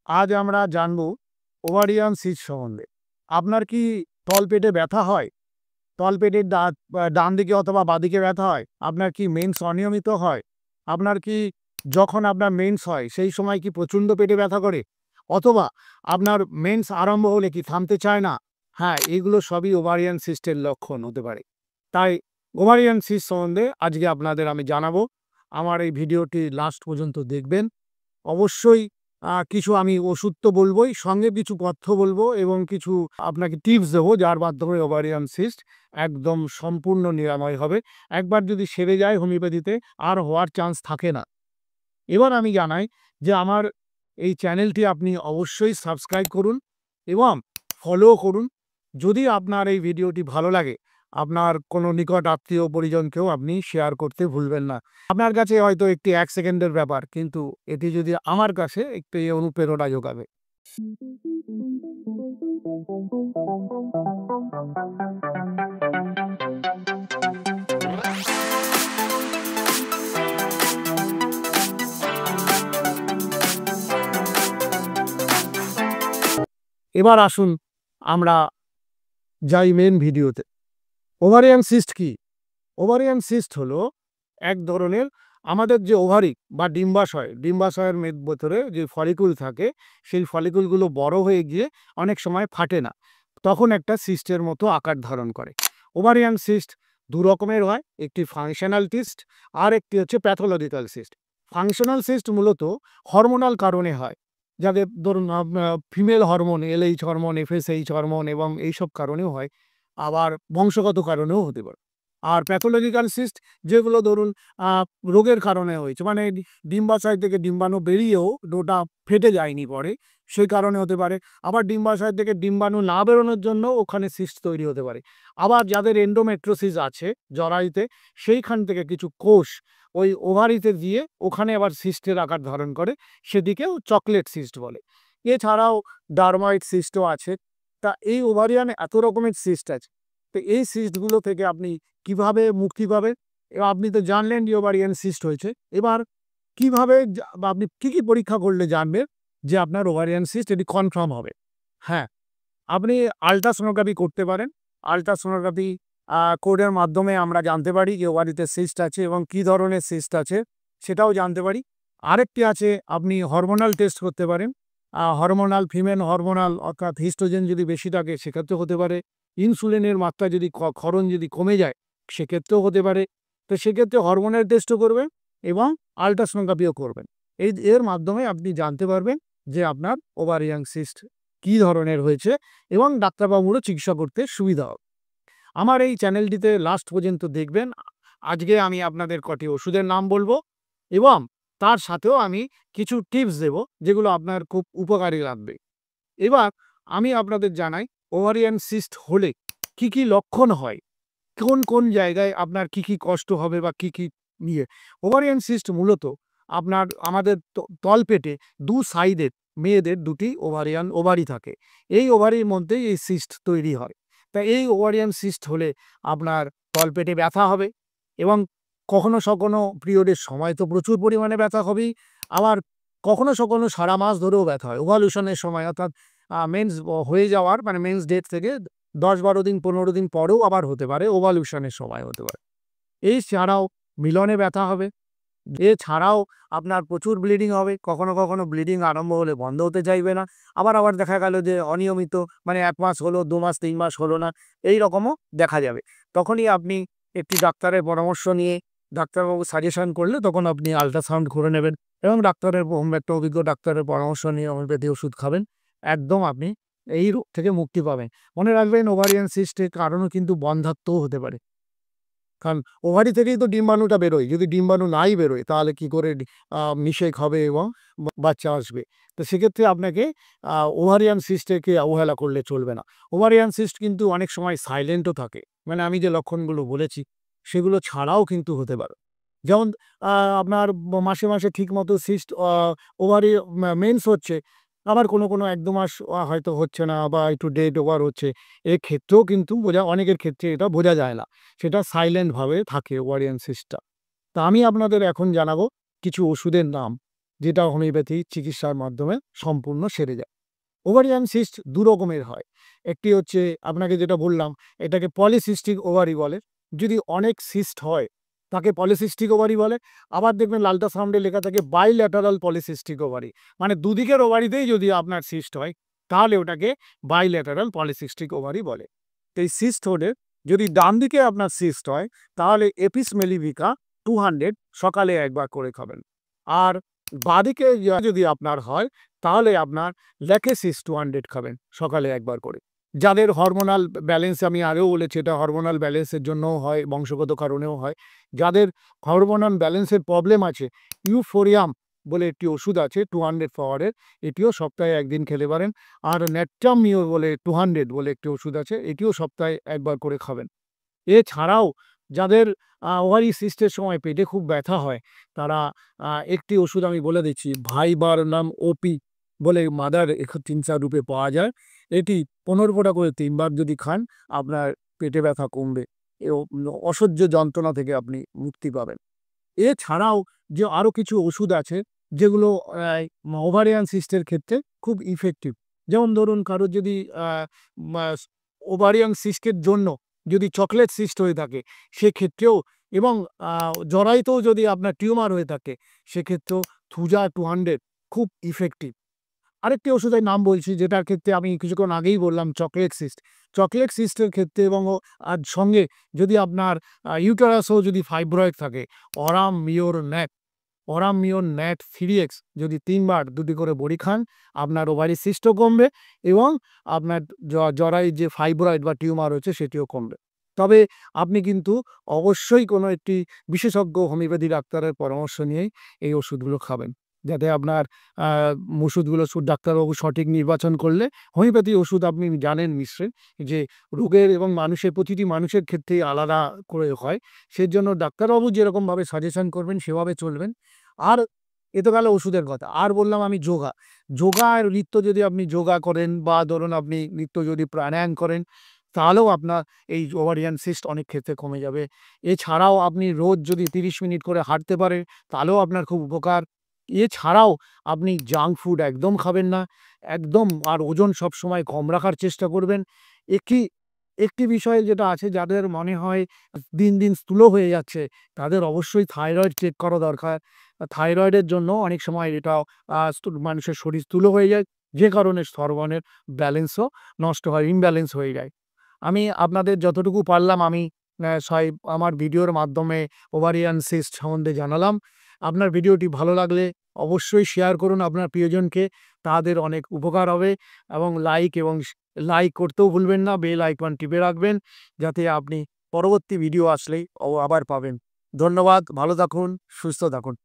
আজ আমরা জানব ওভারিয়ান সিস্ট সম্বন্ধে। আপনার কি তলপেটে ব্যথা হয়? তলপেটের ডান দিকে অথবা বাঁদিকে ব্যথা হয়? আপনার কি মেন্স অনিয়মিত হয়? আপনার কি যখন আপনার মেন্স হয় সেই সময় কি প্রচণ্ড পেটে ব্যথা করে? অথবা আপনার মেন্স আরম্ভ হলে কি থামতে চায় না? হ্যাঁ, এগুলো সবই ওভারিয়ান সিস্টের লক্ষণ হতে পারে। তাই ওভারিয়ান সিস্ট সম্বন্ধে আজকে আপনাদের আমি জানাবো। আমার এই ভিডিওটি লাস্ট পর্যন্ত দেখবেন। অবশ্যই কিছু আমি ওষুধ তো বলবই, সঙ্গে কিছু পথ্য বলবো এবং কিছু আপনাকে টিপস দেবো যার মাধ্যমে ওভারিয়ান সিস্ট একদম সম্পূর্ণ নিরাময় হবে। একবার যদি সেরে যায় হোমিওপ্যাথিতে আর হওয়ার চান্স থাকে না। এবার আমি জানাই যে আমার এই চ্যানেলটি আপনি অবশ্যই সাবস্ক্রাইব করুন এবং ফলো করুন। যদি আপনার এই ভিডিওটি ভালো লাগে, আপনার কোনো নিকট আত্মীয় পরিজনকেও আপনি শেয়ার করতে ভুলবেন না। আপনার কাছে হয়তো একটি ১ সেকেন্ডের ব্যাপার, কিন্তু এটি যদি আমার কাছে একটি অনুপ্রেরণা যোগাবে। এবার আসুন আমরা যাই মেন ভিডিওতে। ওভারিয়ান সিস্ট কি? ওভারিয়ান সিস্ট হলো এক ধরনের আমাদের যে ওভারি বা ডিম্বাশয়ের ভেতরে যে ফলিকুল থাকে, সেই ফলিকুলগুলো বড় হয়ে গিয়ে অনেক সময় ফাটে না। তখন একটা সিস্টের মতো আকার ধারণ করে। ওভারিয়ান সিস্ট ২ রকমের হয়, একটি ফাংশনাল সিস্ট আর একটি হচ্ছে প্যাথোলজিক্যাল সিস্ট। ফাংশনাল সিস্ট মূলত হরমোনাল কারণে হয়। যাদের ধরুন female hormone, LH hormone, FSH hormone এবং এইসব কারণেও হয়। আবার বংশগত কারণেও হতে পারে। আর প্যাথোলজিক্যাল সিস্ট যেগুলো ধরুন আ রোগের কারণে হয়েছে, মানে ডিম্বাশয় থেকে ডিম্বাণু বেরিয়েও ওটা ফেটে যায়নি পরে, সেই কারণে হতে পারে। আবার ডিম্বাশয় থেকে ডিম্বাণু না বেরোনোর জন্য ওখানে সিস্ট তৈরি হতে পারে। আবার যাদের এন্ডোমেট্রিওসিস আছে জরায়ুতে, সেইখান থেকে কিছু কোষ ওই ওভারিতে দিয়ে ওখানে আবার সিস্টের আকার ধারণ করে, সেদিকেও চকলেট সিস্ট বলে। এছাড়াও ডার্ময়েড সিস্টও আছে। তা এই ওভারিয়ানে এত রকমের সিস্ট আছে। তো এই সিস্টগুলো থেকে আপনি কিভাবে মুক্তি পাবেন? এবার আপনি তো জানলেন যে ওভারিয়ান সিস্ট হয়েছে। এবার কিভাবে বা আপনি কি পরীক্ষা করলে জানবেন যে আপনার ওভারিয়ান সিস্ট এটি কনফার্ম হবে? হ্যাঁ, আপনি আল্ট্রাসোনোগ্রাফি করতে পারেন। আল্ট্রাসোনোগ্রাফি কোডের মাধ্যমে আমরা জানতে পারি যে ওভারিতে সিস্ট আছে এবং কি ধরনের সিস্ট আছে সেটাও জানতে পারি। আরেকটি আছে, আপনি হরমোনাল টেস্ট করতে পারেন। হরমোনাল, ফিমেল হরমোনাল অর্থাৎ হিস্ট্রোজেন যদি বেশি থাকে সেক্ষেত্রেও হতে পারে। ইনসুলিনের মাত্রা যদি ক্ষরণ যদি কমে যায় সেক্ষেত্রেও হতে পারে। তো সেক্ষেত্রে হরমোনের টেস্টও করবেন এবং আল্ট্রাসোনোগ্রাফিও করবেন। এর মাধ্যমে আপনি জানতে পারবেন যে আপনার ওভারিয়ান সিস্ট কী ধরনের হয়েছে এবং ডাক্তারবাবুরও চিকিৎসা করতে সুবিধা হবে। আমার এই চ্যানেলটিতে লাস্ট পর্যন্ত দেখবেন। আজকে আমি আপনাদের কটি ওষুধের নাম বলবো এবং তার সাথেও আমি কিছু টিপস দেব যেগুলো আপনার খুব উপকারী লাগবে। এবার আমি আপনাদের জানাই ওভারিয়ান সিস্ট হলে কি লক্ষণ হয়, কোন জায়গায় আপনার কি কষ্ট হবে বা কি নিয়ে। ওভারিয়ান সিস্ট মূলত আমাদের তলপেটে ২ সাইডে মেয়েদের ২টি ওভারি থাকে। এই ওভারির মধ্যেই এই সিস্ট তৈরি হয়। তাই এই ওভারিয়ান সিস্ট হলে আপনার তলপেটে ব্যথা হবে এবং কখনো পিরিয়ডের সময় তো প্রচুর পরিমাণে ব্যথা হবেই। আবার কখনো সারা মাস ধরেও ব্যথা হয়। ওভালুশনের সময় অর্থাৎ মেন্স হয়ে যাওয়ার মানে মেন্স ডেট থেকে ১০-১২ দিন ১৫ দিন পরেও আবার হতে পারে, ওভালুশনের সময় হতে পারে। এই ছাড়াও মিলনে ব্যথা হবে। এছাড়াও আপনার প্রচুর ব্লিডিং হবে। কখনো ব্লিডিং আরম্ভ হলে বন্ধ হতে চাইবে না। আবার দেখা গেল যে অনিয়মিত, মানে ১ মাস হলো, ২ মাস ৩ মাস হলো না, এই রকমও দেখা যাবে। তখনই আপনি একটি ডাক্তারের পরামর্শ নিয়ে, ডাক্তারবাবু সাজেশন করলে তখন আপনি আল্ট্রাসাউন্ড করে নেবেন এবং একটা অভিজ্ঞ ডাক্তারের পরামর্শ নিয়ে হোমিওপ্যাথি ওষুধ খাবেন। একদম আপনি এই রোগ থেকে মুক্তি পাবেন। মনে রাখবেন ওভারিয়ান সিস্টের কারণও কিন্তু বন্ধ্যাত্বও হতে পারে। কারণ ওভারি থেকেই তো ডিম্বাণুটা বেরোয়। যদি ডিম্বাণু নাই বেরোয় তাহলে কি করে নিষেক হবে এবং বাচ্চা আসবে? তো সেক্ষেত্রে আপনাকে ওভারিয়ান সিস্টকে অবহেলা করলে চলবে না। ওভারিয়ান সিস্ট কিন্তু অনেক সময় সাইলেন্টও থাকে। মানে আমি যে লক্ষণগুলো বলেছি সেগুলো ছাড়াও কিন্তু হতে পারে। যেমন আ আপনার মাসে ঠিকমতো সিস্ট ওভারি মেন্স হচ্ছে। আবার কোনো ১-২ মাস হয়তো হচ্ছে না বা একটু ডেট ওভার হচ্ছে। এক্ষেত্রেও কিন্তু অনেকের ক্ষেত্রে এটা বোঝা যায় না। সেটা সাইলেন্ট ভাবে থাকে ওভারিয়ান সিস্টটা। তা আমি আপনাদের এখন জানাবো কিছু ওষুধের নাম। যেটা হোমিওপ্যাথি চিকিৎসার মাধ্যমে সম্পূর্ণ সেরে যায়। ওভারিয়ান সিস্ট দু রকমের হয়। একটি হচ্ছে আপনাকে যেটা বললাম, এটাকে পলিসিস্টিক ওভারি বলে। যদি অনেক সিস্ট হয় তাকে পলিসিস্টিক ওভারি বলে। আবার দেখবেন আল্ট্রাসাউন্ডে লেখা থাকে বাইল্যাটারাল পলিসিস্টিক ওভারি, মানে দুদিকের ওভারিতেই যদি আপনার সিস্ট হয় তাহলে ওটাকে বাইল্যাটারাল পলিসিস্টিক ওভারি বলে। তো এই সিস্ট হলে যদি ডান দিকে আপনার সিস্ট হয় তাহলে এপিস মেলিভিকা 200 সকালে একবার করে খাবেন। আর বাঁদিকে যদি আপনার হয় তাহলে আপনার ল্যাকেসিস 200 খাবেন সকালে একবার করে। যাদের হরমোনাল ব্যালেন্স, আমি আগেও বলেছি এটা হরমোনাল ব্যালেন্সের জন্যও হয়, বংশগত কারণেও হয়। যাদের হরমোনাল ব্যালেন্সের প্রবলেম আছে, ইউফোরিয়াম বলে একটি ওষুধ আছে 200 পাওয়ারের, এটিও সপ্তাহে একদিন খেতে পারেন। আর ন্যাট্রামিও বলে 200 বলে একটি ওষুধ আছে, এটিও সপ্তাহে একবার করে খাবেন। এছাড়াও যাদের ওভারি সিস্টের সময় পেটে খুব ব্যথা হয়, তারা একটি ওষুধ আমি বলে দিচ্ছি, ভাইবারনাম ওপি বলে মাদার 3-4 রূপে পাওয়া যায়। এটি 15 ফোঁটা করে 3 বার যদি খান, আপনার পেটে ব্যথা কমবে এবং অসহ্য যন্ত্রণা থেকে আপনি মুক্তি পাবেন। এছাড়াও যে আরো কিছু ওষুধ আছে যেগুলো ওভারিয়ান সিস্টের ক্ষেত্রে খুব ইফেক্টিভ। যেমন ধরুন কারোর যদি ওভারিয়ান সিস্টের জন্য যদি চকলেট সিস্ট হয়ে থাকে সেক্ষেত্রেও, এবং জরায়ুতেও যদি আপনার টিউমার হয়ে থাকে সেক্ষেত্রেও থুজা 200 খুব ইফেক্টিভ। আরেকটি ওষুধের নাম বলছি যেটার ক্ষেত্রে আমি কিছুক্ষণ আগেই বললাম, চকলেট সিস্ট। চকলেট সিস্টের ক্ষেত্রে এবং আর সঙ্গে যদি আপনার ইউটেরাসেও যদি ফাইব্রয়েড থাকে, অরাম মিওর ন্যাট, অরাম মিওর ন্যাট 3x যদি 3 বার 2টি করে বড়ি খান, আপনার ওভারি সিস্টও কমবে এবং আপনার জরায়ুর যে ফাইব্রয়েড বা টিউমার হচ্ছে সেটিও কমবে। তবে আপনি কিন্তু অবশ্যই কোনো একটি বিশেষজ্ঞ হোমিওপ্যাথি ডাক্তারের পরামর্শ নিয়েই এই ওষুধগুলো খাবেন। যাতে আপনার ওষুধগুলো ডাক্তারবাবু সঠিক নির্বাচন করলে, হোমিওপ্যাথি ওষুধ আপনি জানেন নিশ্চয়ই যে রোগের এবং মানুষের প্রতিটি মানুষের ক্ষেত্রেই আলাদা করে হয়। সেজন্য ডাক্তারবাবু যেরকমভাবে সাজেশন করবেন সেভাবে চলবেন। আর এ তো গেল ওষুধের কথা। আর বললাম আমি যোগা। যোগা আর নিত্য যদি আপনি যোগা করেন বা ধরুন আপনি নিত্য যদি প্রাণায়াম করেন, তাহলেও আপনার এই ওভারিয়ান সিস্ট অনেক ক্ষেত্রে কমে যাবে। এছাড়াও আপনি রোজ যদি 30 মিনিট করে হাঁটতে পারেন তাহলেও আপনার খুব উপকার। এছাড়াও আপনি জাঙ্ক ফুড একদম খাবেন না, একদম। আর ওজন সবসময় কম রাখার চেষ্টা করবেন। একটি একটি বিষয় যেটা আছে, যাদের মনে হয় দিন, দিন স্থূল হয়ে যাচ্ছে, তাদের অবশ্যই থাইরয়েড চেক করা দরকার। থাইরয়েডের জন্য অনেক সময় এটাও মানুষের শরীর স্থূল হয়ে যায়, যে কারণে হরমোনের ব্যালেন্সও নষ্ট হয়, ইমব্যালেন্স হয়ে যায়। আমি আপনাদের যতটুকু পারলাম আমি আমার ভিডিওর মাধ্যমে ওভারিয়ান সিস্ট সম্বন্ধে জানালাম। আপনার ভিডিওটি ভালো লাগলে অবশ্যই শেয়ার করুন আপনার প্রিয়জনকে, তাদের অনেক উপকার হবে। এবং লাইক করতেও ভুলবেন না, বেল আইকন টিপে রাখবেন যাতে আপনি পরবর্তী ভিডিও আসলেই আবার পাবেন। ধন্যবাদ, ভালো থাকুন, সুস্থ থাকুন।